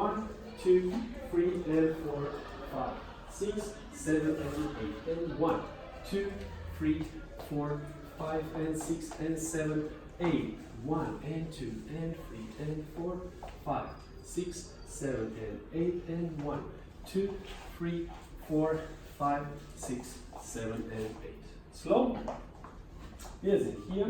1, 2, 3, and 4, 5, 6, 7, and 8, and 1, 2, 3, 4, 5, and 6, and 7, 8, 1, and 2, and 3, and 4, 5, 6, 7, and 8, and 1, 2, 3, 4, 5, 6, 7, and 8. Slow. Wir sind hier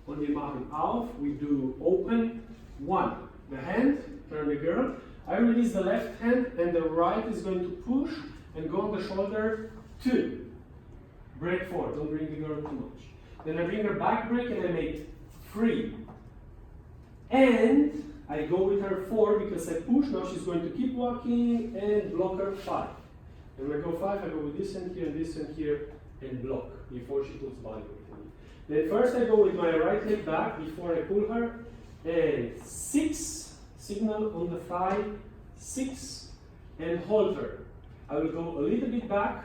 und wir machen auf. We do open. 1. The hand, turn the girl. I release the left hand and the right is going to push and go on the shoulder. 2. Break 4. Don't bring the girl too much. Then I bring her back break and I make 3. And I go with her 4 because I push. Now she's going to keep walking and block her 5. And when I go 5, I go with this hand here and this hand here and block before she puts body weight on me. Then first I go with my right leg back before I pull her. And 6, signal on the thigh, 6, and hold her. I will go a little bit back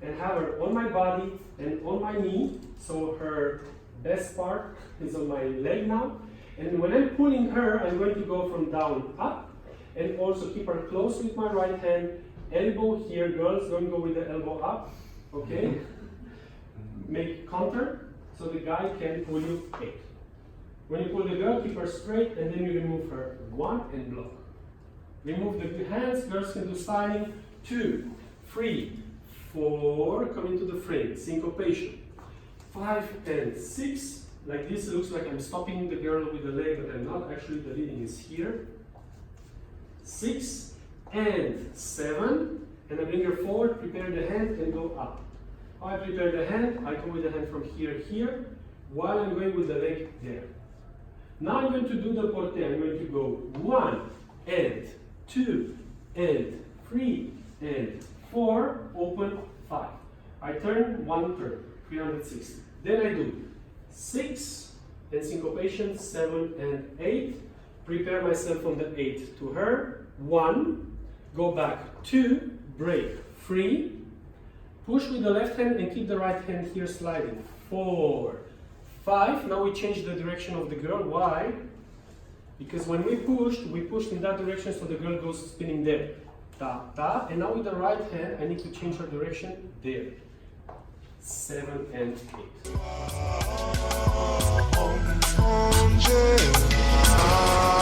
and have her on my body and on my knee. So her best part is on my leg now. And when I'm pulling her, I'm going to go from down up and also keep her close with my right hand. Elbow here, girls, don't go with the elbow up, okay? Make counter so the guy can pull you 8. When you pull the girl, keep her straight and then you remove her 1 and block. Remove the hands, girls can do styling. 2, 3, 4, come into the frame, syncopation. 5 and 6, like this, it looks like I'm stopping the girl with the leg, but I'm not. Actually, the leading is here. 6 and 7, and I bring her forward, prepare the hand, and go up. I prepare the hand, I go with the hand from here, while I'm going with the leg there. Now I'm going to do the porte. I'm going to go 1 and 2 and 3 and 4, open 5. I turn 1 turn, 360. Then I do 6 and syncopation, 7 and 8. Prepare myself from the 8 to her. 1, go back 2, break 3. Push with the left hand and keep the right hand here sliding. 4, 5. Now we change the direction of the girl. Why? Because when we pushed in that direction, so the get goes spinning there. Ta, ta. And now with the right hand, I need to change her direction there. 7 and 8.